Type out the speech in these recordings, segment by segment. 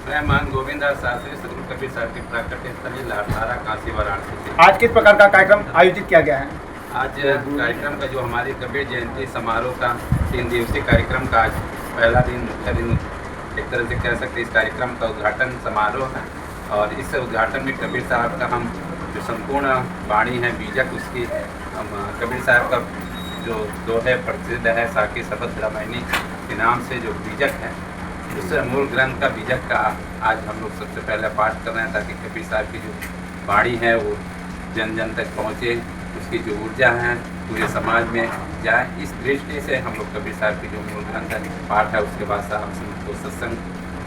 मैं मान गोविंद दास शास्त्री सदगुरु कबीर साहब की प्राकट्य स्थली लाठारा काशी वाराणसी से। आज किस प्रकार का कार्यक्रम आयोजित किया गया है? आज कार्यक्रम का जो हमारी कबीर जयंती समारोह का 3 दिवसीय कार्यक्रम का आज पहला दिन मुख्य दिन एक तरह से कह सकते इस कार्यक्रम का उद्घाटन समारोह है। और इस उद्घाटन में कबीर साहब का हम जो संपूर्ण वाणी है बीजक उसकी हम कबीर साहब का जो दोहे प्रसिद्ध है साकी शब्द रामायणी के नाम से जो बीजक है उस मूल ग्रंथ का बीजक का आज हम लोग सबसे पहले पाठ कर रहे हैं ताकि कबीर साहब की जो वाणी है वो जन जन तक पहुँचे, उसकी जो ऊर्जा है पूरे समाज में जाए। इस दृष्टि से हम लोग कबीर साहब की जो मूल ग्रंथ पाठ है उसके बाद साहब संत को सत्संग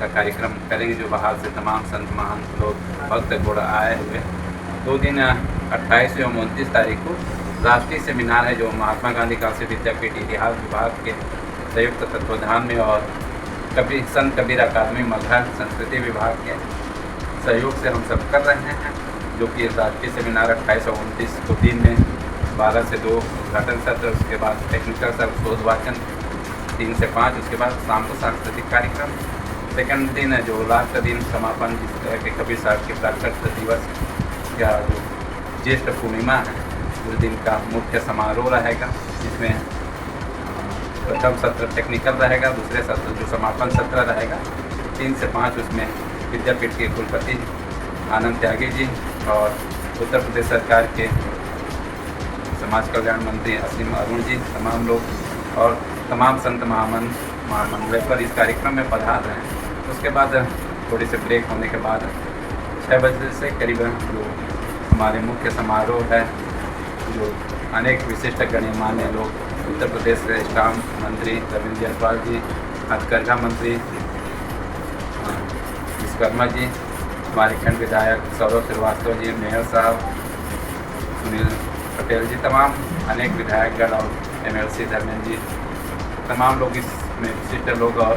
का कार्यक्रम करेंगे जो बाहर से तमाम संत महान लोग भक्त घोड़ा आए हुए। 2 दिन 28 एवं 29 तारीख को राष्ट्रीय सेमिनार है जो महात्मा गांधी काशी विद्यापीठ इतिहास विभाग के संयुक्त तत्वाधान में और संत कबीर अकादमी मगहर संस्कृति विभाग के सहयोग से हम सब कर रहे हैं, जो कि राष्ट्रीय सेमिनार 28 और 29 को दिन में 12 से 2 उद्घाटन सत्र, उसके बाद टेक्निकल सत्र शोध वाचन 3 से 5, उसके बाद शाम को सांस्कृतिक कार्यक्रम। सेकंड दिन है जो लास्ट दिन समापन जिस तरह के कबीर साहब के प्राकट्य दिवस या जो ज्येष्ठ पूर्णिमा है उस दिन का मुख्य समारोह रहेगा, जिसमें प्रथम सत्र टेक्निकल रहेगा, दूसरे सत्र जो समापन सत्र रहेगा 3 से 5 उसमें विद्यापीठ के कुलपति आनंद त्यागी जी और उत्तर प्रदेश सरकार के समाज कल्याण मंत्री असीम अरुण जी तमाम लोग और तमाम संत महामंडलेश्वर इस कार्यक्रम में पधार रहे हैं। उसके बाद थोड़ी से ब्रेक होने के बाद 6 बजे से करीबन जो हमारे मुख्य समारोह है जो अनेक विशिष्ट गणमान्य लोग उत्तर प्रदेश के स्टाम्प मंत्री रविंद्र जायसवाल जी, हथकरघा मंत्री विश्वकर्मा जी, हमारे खंड विधायक सौरभ श्रीवास्तव जी, मेयर साहब सुनील पटेल जी, तमाम अनेक विधायकगण और MLC धर्मेंद्र जी, तमाम लोग इसमें विशिष्ट लोग और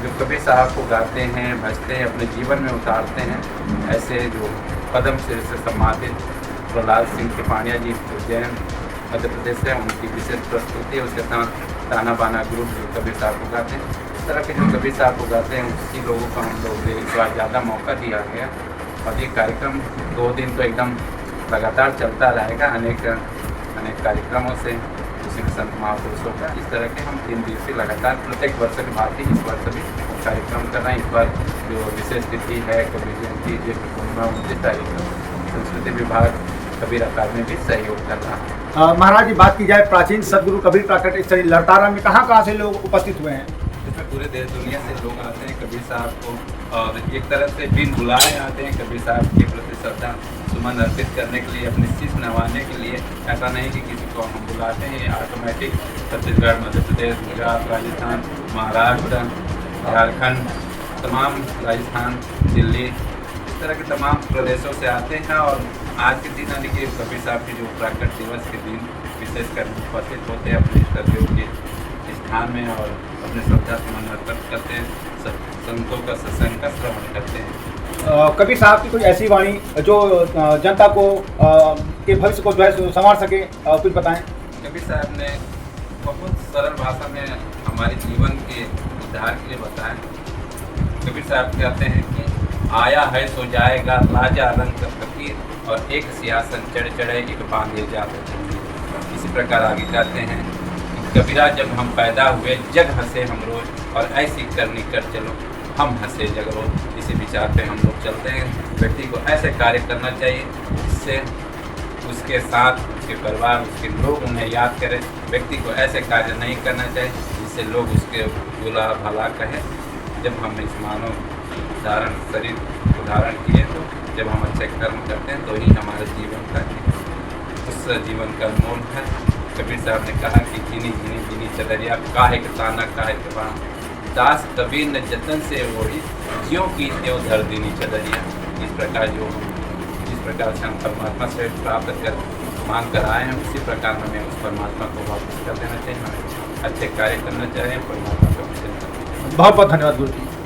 जो कबीर साहब को गाते हैं भजते हैं अपने जीवन में उतारते हैं, ऐसे जो पद्म श्री से सम्मानित प्रहलाद सिंह त्रिपाणिया जी उज्जैन मध्य प्रदेश से उनकी विशेष प्रस्तुति है। उसके साथ ताना बाना ग्रुप जो कबीर साहब को गाते हैं, इस तरह के जो कबीर साहब को गाते हैं उसी लोगों को हम लोग एक बार ज़्यादा मौका दिया गया। और ये कार्यक्रम 2 दिन तो एकदम लगातार चलता रहेगा अनेक कार्यक्रमों से उसी संत महापुरुषों का। इस तरह के हम 3 दिवसीय लगातार प्रत्येक वर्ष की भांति इस वर्ष भी कार्यक्रम कर रहे हैं। इस बार जो विशेष तिथि है कबीर जयंती ज्येष्ठ पूर्णिमा 29 तारीख को संस्कृति विभाग कबीर अकादमी भी सहयोग कर रहा है। महाराज जी बात की जाए प्राचीन सदगुरु कबीर प्राकट्य स्थली लड़तारा में कहाँ से लोग उपस्थित हुए हैं? इसमें पूरे देश दुनिया से लोग आते हैं कबीर साहब को और एक तरह से बिन बुलाए आते हैं कबीर साहब के प्रति श्रद्धा सुमन अर्पित करने के लिए, अपने शीश नवाने के लिए। ऐसा नहीं कि किसी को हम बुलाते हैं ऑटोमेटिक छत्तीसगढ़, मध्य प्रदेश, गुजरात, राजस्थान, महाराष्ट्र, झारखंड, तमाम राजस्थान, दिल्ली, इस तरह के तमाम प्रदेशों से आते हैं। और आज के दिन यानी कि कबीर साहब के जो प्राकट्य दिवस के दिन विशेषकर उपस्थित होते हैं अपने इष्टदेव के स्थान में और अपने श्रद्धा सुमन अर्पित करते हैं, संतों का सत्संग का श्रवण करते हैं। कबीर साहब की कोई ऐसी वाणी जो जनता को के भविष्य को जो है संवार सके, कुछ बताएं। कबीर साहब ने बहुत सरल भाषा में हमारे जीवन के उद्धार के लिए बताया। कबीर साहब कहते हैं कि आया है सो जाएगा राजा रंग फकीर और एक सियासन चढ़ चढ़े एक बांधे जाते। इसी प्रकार आगे कहते हैं कबीरा जब हम पैदा हुए जग हंसे हम रोज और ऐसी करनी कर चलो हम हंसे जग रोज। इसी विचार पे हम लोग चलते हैं। व्यक्ति को ऐसे कार्य करना चाहिए जिससे उसके साथ उसके परिवार उसके लोग उन्हें याद करें। व्यक्ति को ऐसे कार्य नहीं करना चाहिए जिससे लोग उसके बुरा भला कहें। जब हम इस मानव उदाहरण शरीर उदाहरण किए तो जब हम अच्छे कर्म करते हैं तो ही हमारे जीवन का उस जीवन का मोल है। कबीर साहब ने कहा कि गिनी गिनी गिनी चलरिया काहे के ताना काहे के बाण दास कबीर ने जतन से वही ज्यों की त्यों धर दीनी चलरिया। इस प्रकार जिस प्रकार से हम परमात्मा से प्राप्त कर मांग कर आए हैं उसी प्रकार हमें उस परमात्मा को वापस कर देना चाहिए। हमें अच्छे कार्य करना चाहिए, परमात्मा को। बहुत बहुत धन्यवाद गुरु जी।